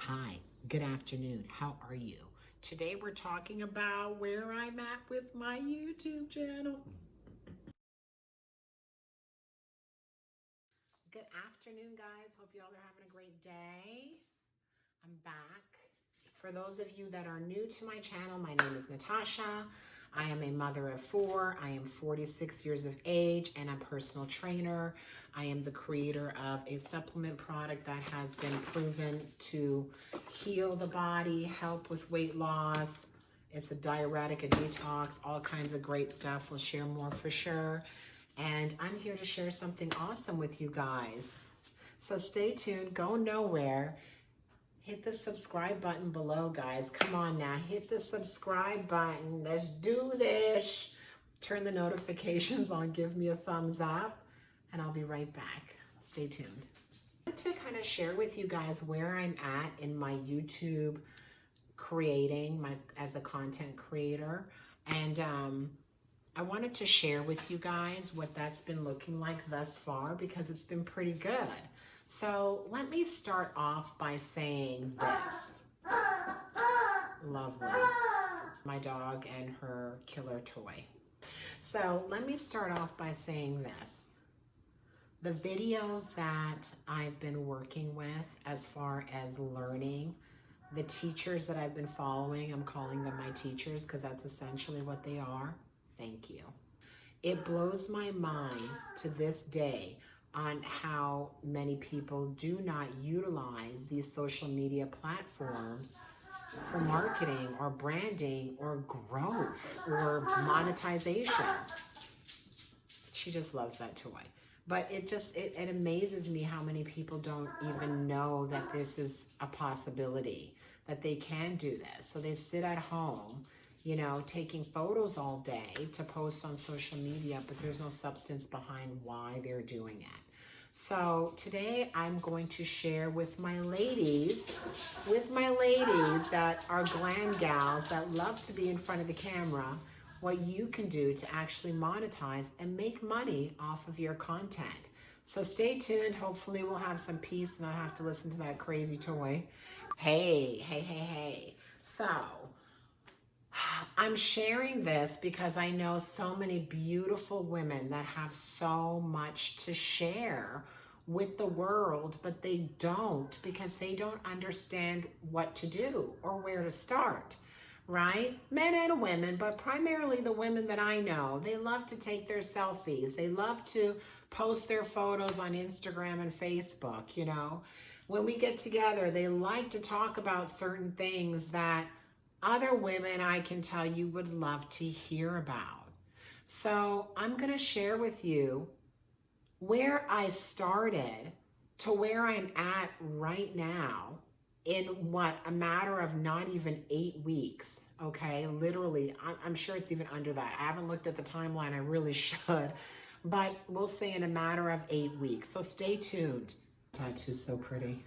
Hi, good afternoon. How are you? Today we're talking about where I'm at with my YouTube channel. Good afternoon, guys. Hope you all are having a great day. I'm back. For those of you that are new to my channel, my name is Natasha. I am a mother of 4. I am 46 years of age and a personal trainer. I am the creator of a supplement product that has been proven to heal the body, help with weight loss. It's a diuretic, a detox, all kinds of great stuff. We'll share more for sure. And I'm here to share something awesome with you guys. So stay tuned, go nowhere. Hit the subscribe button below, guys. Come on now, hit the subscribe button. Let's do this. Turn the notifications on, give me a thumbs up, and I'll be right back. Stay tuned. I want to kind of share with you guys where I'm at in my YouTube creating as a content creator. And I wanted to share with you guys what that's been looking like thus far because it's been pretty good. So let me start off by saying this. Lovely. My dog and her killer toy. So let me start off by saying this. The videos that I've been working with as far as learning, the teachers that I've been following, I'm calling them my teachers because that's essentially what they are. Thank you. It blows my mind to this day on how many people do not utilize these social media platforms for marketing or branding or growth or monetization. She just loves that toy. But it amazes me how many people don't even know that this is a possibility, that they can do this. So they sit at home, you know, taking photos all day to post on social media, but there's no substance behind why they're doing it. So today I'm going to share with my ladies that are glam gals that love to be in front of the camera, what you can do to actually monetize and make money off of your content. So stay tuned. Hopefully we'll have some peace and not have to listen to that crazy toy. Hey. So I'm sharing this because I know so many beautiful women that have so much to share with the world, but they don't because they don't understand what to do or where to start, right? Men and women, but primarily the women that I know, they love to take their selfies. They love to post their photos on Instagram and Facebook, you know. When we get together, they like to talk about certain things that other women, I can tell you, would love to hear about. So I'm going to share with you where I started to where I'm at right now in what, a matter of not even 8 weeks, okay? Literally, I'm sure it's even under that. I haven't looked at the timeline, I really should, but we'll say in a matter of 8 weeks. So stay tuned. Tattoo's so pretty.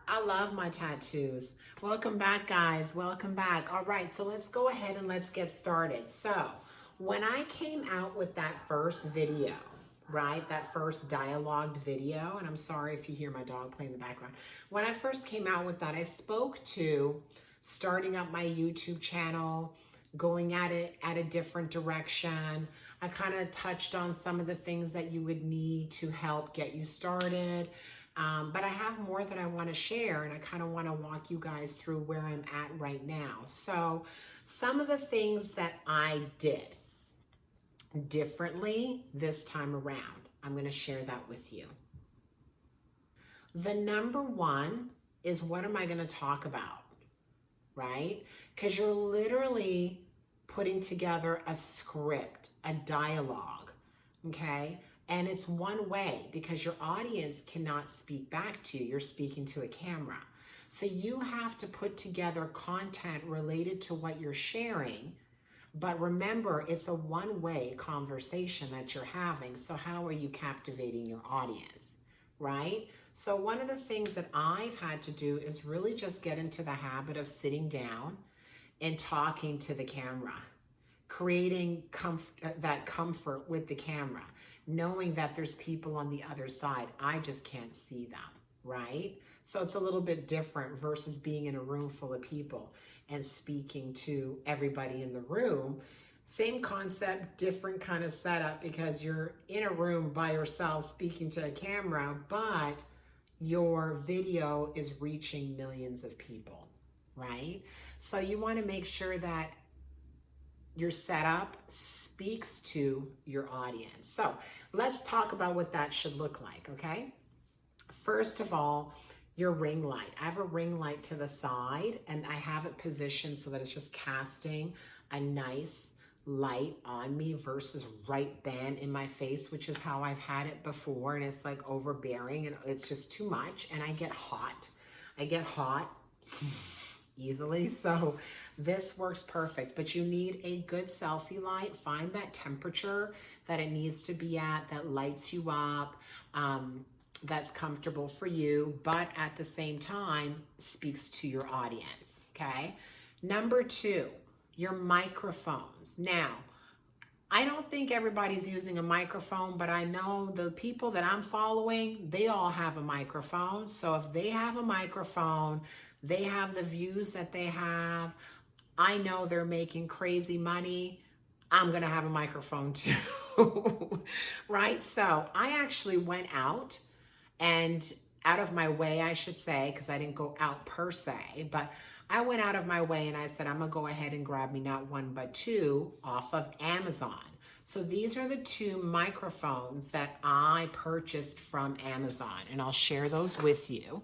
I love my tattoos. Welcome back, guys. Welcome back. All right, so let's go ahead and let's get started. So when I came out with that first video, right, that first dialogued video, and I'm sorry if you hear my dog play in the background. When I first came out with that, I spoke to starting up my YouTube channel, going at it at a different direction. I kind of touched on some of the things that you would need to help get you started. But I have more that I want to share, and I kind of want to walk you guys through where I'm at right now. So some of the things that I did differently this time around, I'm going to share that with you. The number one is, what am I going to talk about, right? Because you're literally putting together a script, a dialogue, okay? And it's one way because your audience cannot speak back to you. You're speaking to a camera. So you have to put together content related to what you're sharing. But remember, it's a one-way conversation that you're having. So how are you captivating your audience, right? So one of the things that I've had to do is really just get into the habit of sitting down and talking to the camera, creating that comfort with the camera, knowing that there's people on the other side. I just can't see them, right? So it's a little bit different versus being in a room full of people and speaking to everybody in the room. Same concept, different kind of setup, because you're in a room by yourself speaking to a camera, but your video is reaching millions of people, right? So you want to make sure that your setup speaks to your audience. So let's talk about what that should look like, okay? First of all, your ring light. I have a ring light to the side, and I have it positioned so that it's just casting a nice light on me versus right bam in my face, which is how I've had it before, and it's like overbearing and it's just too much, and I get hot. I get hot easily, so this works perfect. But you need a good selfie light. Find that temperature that it needs to be at, that lights you up, that's comfortable for you, but at the same time speaks to your audience, okay? Number 2, your microphones. Now, I don't think everybody's using a microphone, but I know the people that I'm following, they all have a microphone. So if they have a microphone, they have the views that they have. I know they're making crazy money. I'm going to have a microphone too, right? So I actually went out of my way, I should say, because I didn't go out per se, but I went out of my way and I said, I'm gonna go ahead and grab me not 1, but 2 off of Amazon. So these are the 2 microphones that I purchased from Amazon, and I'll share those with you.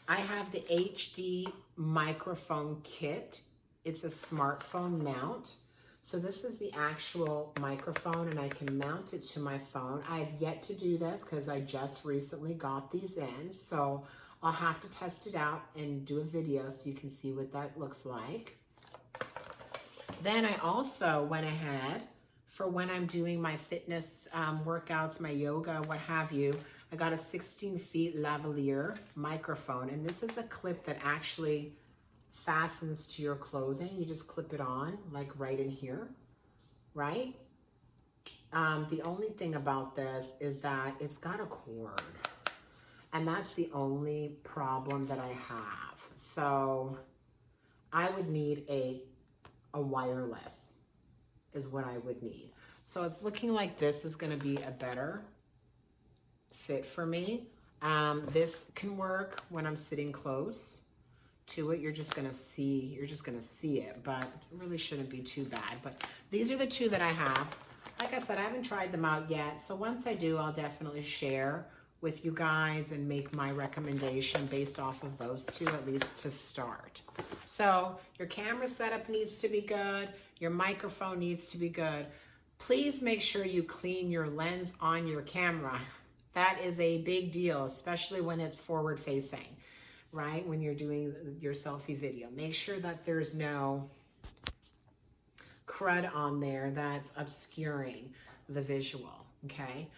I have the HD Microphone Kit. It's a smartphone mount. So this is the actual microphone, and I can mount it to my phone. I've yet to do this because I just recently got these in. So I'll have to test it out and do a video so you can see what that looks like. Then I also went ahead for when I'm doing my fitness workouts, my yoga, what have you. I got a 16 feet lavalier microphone, and this is a clip that actually fastens to your clothing. You just clip it on like right in here, right? The only thing about this is that it's got a cord, and that's the only problem that I have. So I would need a wireless is what I would need. So it's looking like this is going to be a better fit for me. This can work when I'm sitting close to it. You're just gonna see it, but it really shouldn't be too bad. But these are the 2 that I have. Like I said, I haven't tried them out yet, so once I do, I'll definitely share with you guys and make my recommendation based off of those 2, at least to start. So your camera setup needs to be good, your microphone needs to be good. Please make sure you clean your lens on your camera. That is a big deal, especially when it's forward facing, right? When you're doing your selfie video, make sure that there's no crud on there that's obscuring the visual, okay?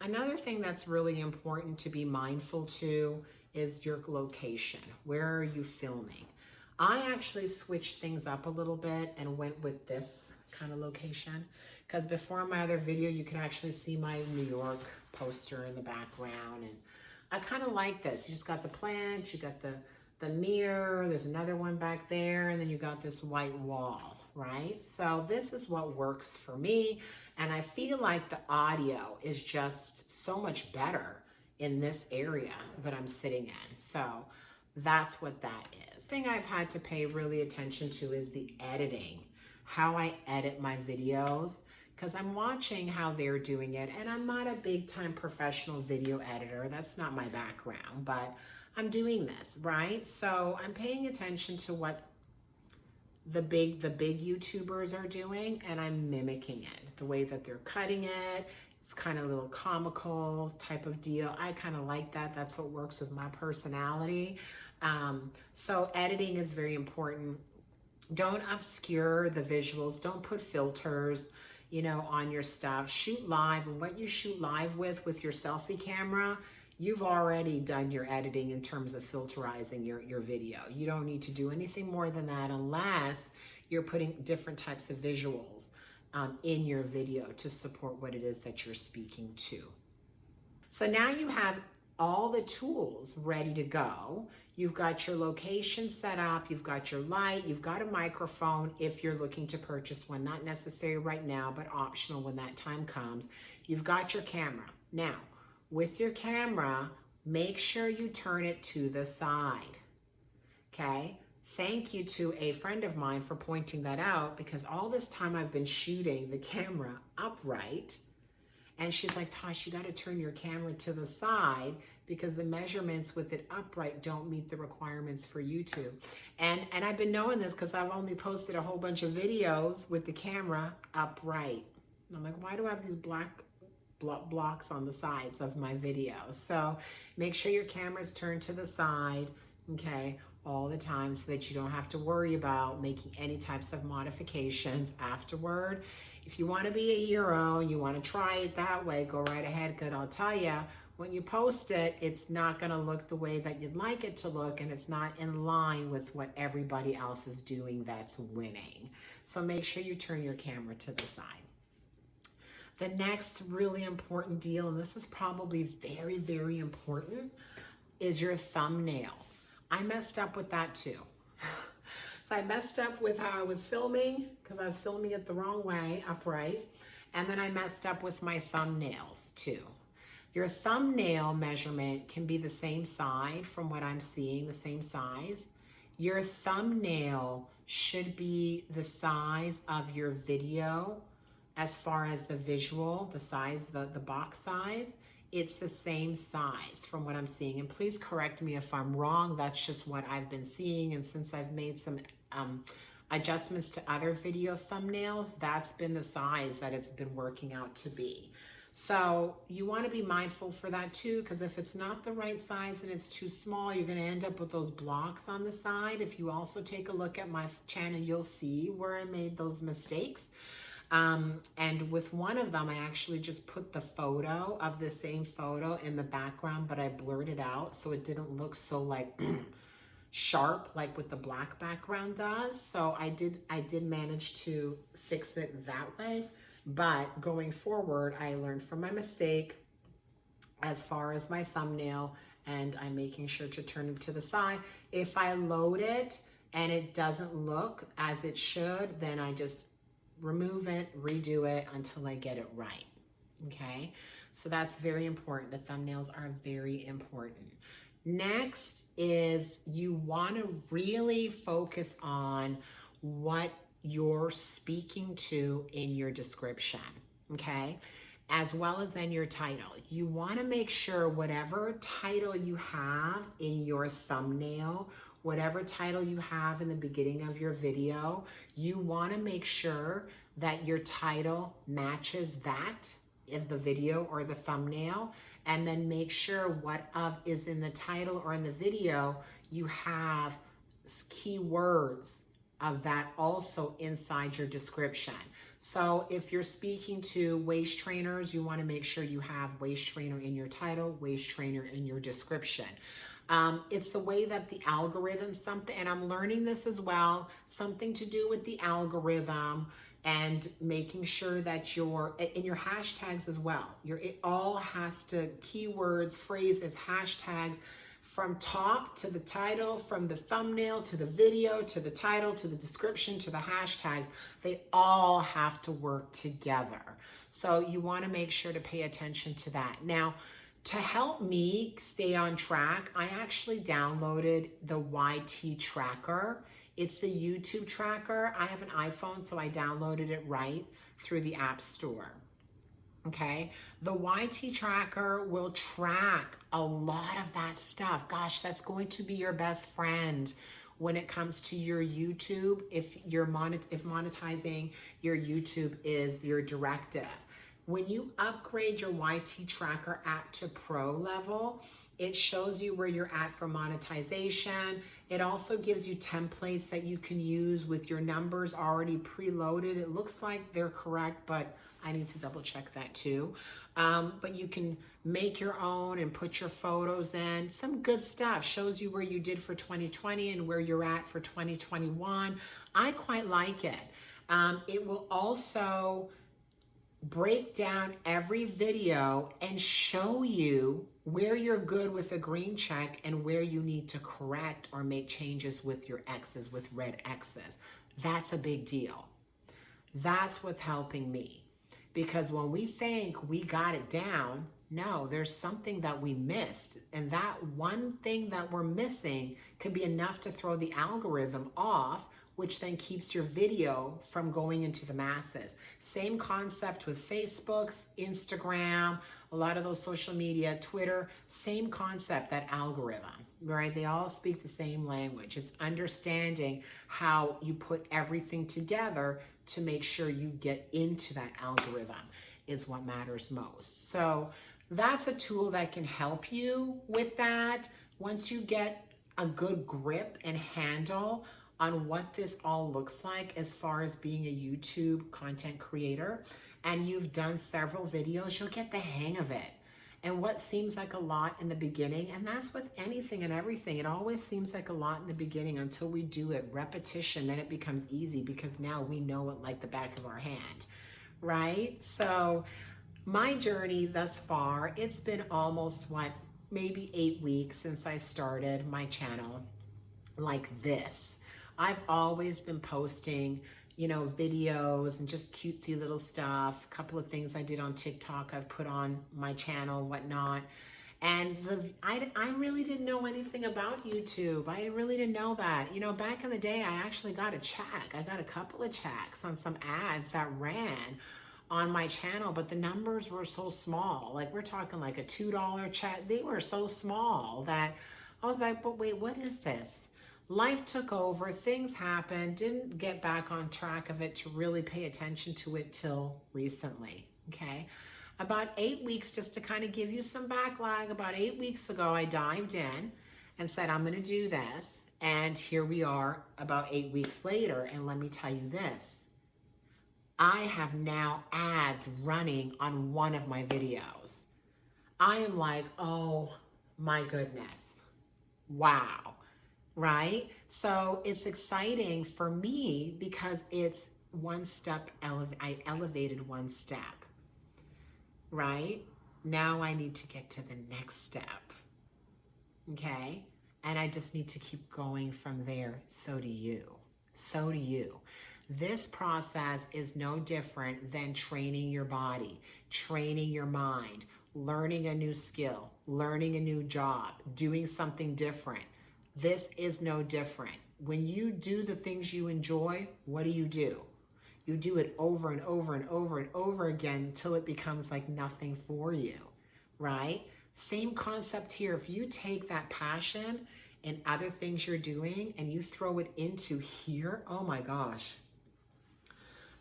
Another thing that's really important to be mindful to is your location. Where are you filming? I actually switched things up a little bit and went with this kind of location, because before my other video, you can actually see my New York poster in the background, and I kind of like this. You just got the plant, you got the mirror, there's another one back there, and then you got this white wall, right? So this is what works for me, and I feel like the audio is just so much better in this area that I'm sitting in. So that's what that is. The thing I've had to pay really attention to is the editing, how I edit my videos, because I'm watching how they're doing it, and I'm not a big time professional video editor. That's not my background, but I'm doing this, right? So I'm paying attention to what the big YouTubers are doing, and I'm mimicking it, the way that they're cutting it. It's kind of a little comical type of deal. I kind of like that. That's what works with my personality. So editing is very important. Don't obscure the visuals. Don't put filters, you know, on your stuff. Shoot live, and what you shoot live with your selfie camera, you've already done your editing in terms of filterizing your video. You don't need to do anything more than that unless you're putting different types of visuals in your video to support what it is that you're speaking to. So now you have all the tools ready to go. You've got your location set up, you've got your light, you've got a microphone if you're looking to purchase one, not necessary right now, but optional when that time comes. You've got your camera. Now, with your camera, make sure you turn it to the side, okay? Thank you to a friend of mine for pointing that out, because all this time I've been shooting the camera upright, and she's like, Tosh, you got to turn your camera to the side because the measurements with it upright don't meet the requirements for YouTube. And I've been knowing this because I've only posted a whole bunch of videos with the camera upright. And I'm like, why do I have these black blocks on the sides of my videos? So make sure your camera's turned to the side, okay, all the time, so that you don't have to worry about making any types of modifications afterward. If you want to be a hero, you want to try it that way, go right ahead. Because I'll tell you, when you post it, it's not going to look the way that you'd like it to look, and it's not in line with what everybody else is doing that's winning. So make sure you turn your camera to the side. The next really important deal, and this is probably very, very important, is your thumbnail. I messed up with that too. So I messed up with how I was filming, because I was filming it the wrong way, upright. And then I messed up with my thumbnails too. Your thumbnail measurement can be the same side from what I'm seeing, the same size. Your thumbnail should be the size of your video as far as the visual, the size, the box size. It's the same size from what I'm seeing. And please correct me if I'm wrong. That's just what I've been seeing. And since I've made some adjustments to other video thumbnails, that's been the size that it's been working out to be. So you want to be mindful for that too, because if it's not the right size and it's too small, you're going to end up with those blocks on the side. If you also take a look at my channel, you'll see where I made those mistakes. And with one of them, I actually just put the photo of the same photo in the background, but I blurred it out so it didn't look so like sharp like what the black background does. So I did manage to fix it that way. But going forward, I learned from my mistake as far as my thumbnail, and I'm making sure to turn it to the side. If I load it and it doesn't look as it should, then I just remove it, redo it until I get it right, okay? So that's very important. The thumbnails are very important. Next is you want to really focus on what you're speaking to in your description, okay? As well as in your title. You want to make sure whatever title you have in your thumbnail, whatever title you have in the beginning of your video, you want to make sure that your title matches that of the video or the thumbnail, and then make sure what is in the title or in the video, you have keywords of that also inside your description. So if you're speaking to waist trainers, you want to make sure you have waist trainer in your title, waist trainer in your description. It's the way that the algorithm, and I'm learning this as well, something to do with the algorithm and making sure that in your hashtags as well, it all has to, keywords, phrases, hashtags, from top to the title, from the thumbnail to the video, to the title, to the description, to the hashtags, they all have to work together. So you want to make sure to pay attention to that. Now, to help me stay on track, I actually downloaded the YT tracker. It's the YouTube tracker. I have an iPhone, so I downloaded it right through the App Store. Okay, the YT tracker will track a lot of that stuff. Gosh, that's going to be your best friend when it comes to your YouTube. If monetizing your YouTube is your directive. When you upgrade your YT tracker app to pro level, it shows you where you're at for monetization. It also gives you templates that you can use with your numbers already preloaded. It looks like they're correct, but I need to double check that too. But you can make your own and put your photos in. Some good stuff. Shows you where you did for 2020 and where you're at for 2021. I quite like it. It will also break down every video and show you where you're good with a green check and where you need to correct or make changes with your X's, with red X's. That's a big deal. That's what's helping me. Because when we think we got it down, no, there's something that we missed. And that one thing that we're missing could be enough to throw the algorithm off, which then keeps your video from going into the masses. Same concept with Facebook's, Instagram, a lot of those social media, Twitter, same concept, that algorithm, right? They all speak the same language. It's understanding how you put everything together to make sure you get into that algorithm is what matters most. So that's a tool that can help you with that. Once you get a good grip and handle on what this all looks like as far as being a YouTube content creator, and you've done several videos, you'll get the hang of it. And what seems like a lot in the beginning, and that's with anything and everything, it always seems like a lot in the beginning until we do it, repetition, then it becomes easy because now we know it like the back of our hand, right? So my journey thus far, it's been almost maybe 8 weeks since I started my channel like this. I've always been posting, you know, videos and just cutesy little stuff. A couple of things I did on TikTok I've put on my channel, whatnot. And I really didn't know anything about YouTube. I really didn't know that. You know, back in the day, I actually got a check. I got a couple of checks on some ads that ran on my channel, but the numbers were so small. Like, we're talking like a $2 check. They were so small that I was like, but wait, what is this? Life took over, things happened, didn't get back on track of it to really pay attention to it till recently, okay? About 8 weeks, just to kind of give you some backlag, about 8 weeks ago, I dived in and said, I'm gonna do this. And here we are about 8 weeks later, and let me tell you this. I have now ads running on one of my videos. I am like, oh my goodness, wow. Right? So it's exciting for me because it's one step, I elevated one step, right? Now I need to get to the next step, okay? And I just need to keep going from there. So do you. So do you. This process is no different than training your body, training your mind, learning a new skill, learning a new job, doing something different. This is no different. When you do the things you enjoy, what do? You do it over and over and over and over again until it becomes like nothing for you, right? Same concept here. If you take that passion and other things you're doing and you throw it into here, oh my gosh,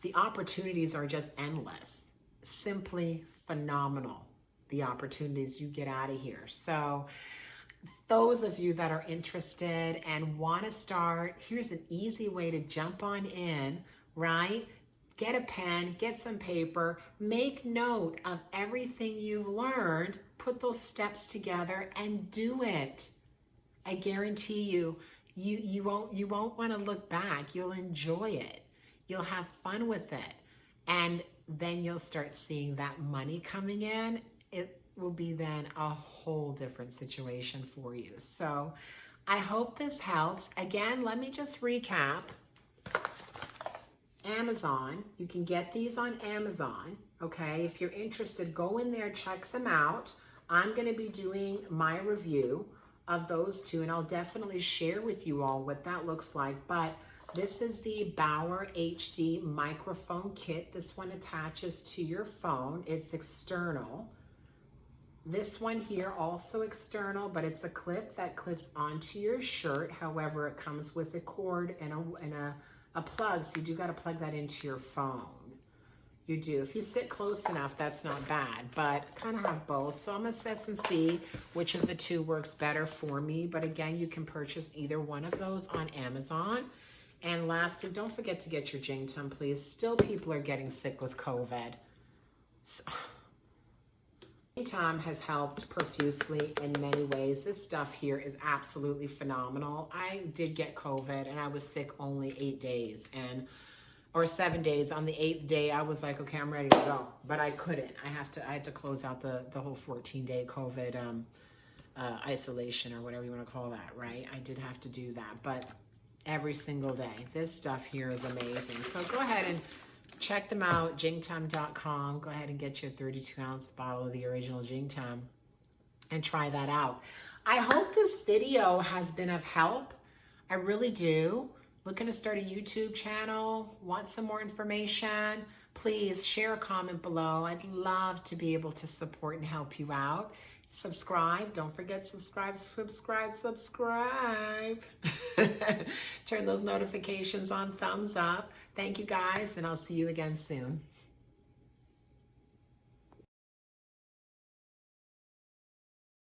the opportunities are just endless. Simply phenomenal, the opportunities you get out of here. So those of you that are interested and want to start, here's an easy way to jump on in, right? Get a pen, get some paper, make note of everything you've learned, put those steps together and do it. I guarantee you, you won't want to look back. You'll enjoy it. You'll have fun with it. And then you'll start seeing that money coming in. It will be then a whole different situation for you. So I hope this helps. Again, let me just recap. Amazon, you can get these on Amazon, okay? If you're interested, go in there, check them out. I'm gonna be doing my review of those two, and I'll definitely share with you all what that looks like. But this is the Bauer HD Microphone Kit. This one attaches to your phone. It's external. This one here also external, but it's a clip that clips onto your shirt. However, it comes with a cord and a plug, so you do got to plug that into your phone. You do. If you sit close enough, that's not bad, but kind of have both. So I'm going to assess and see which of the two works better for me. But again, you can purchase either one of those on Amazon. And lastly, don't forget to get your Jingtum, please. Still, people are getting sick with COVID. So, Jingtum has helped profusely in many ways. This stuff here is absolutely phenomenal. I did get COVID and I was sick only 8 days. And or 7 days. On the 8th day, I was like, okay, I'm ready to go, but I couldn't. I had to close out the whole 14-day COVID isolation, or whatever you want to call that, right? I did have to do that, but every single day. This stuff here is amazing. So go ahead and check them out, jingtum.com. Go ahead and get your 32-ounce bottle of the original Jingtum and try that out. I hope this video has been of help. I really do. Looking to start a YouTube channel, want some more information, please share a comment below. I'd love to be able to support and help you out. Subscribe. Don't forget, subscribe. Turn those notifications on, thumbs up. Thank you guys, and I'll see you again soon.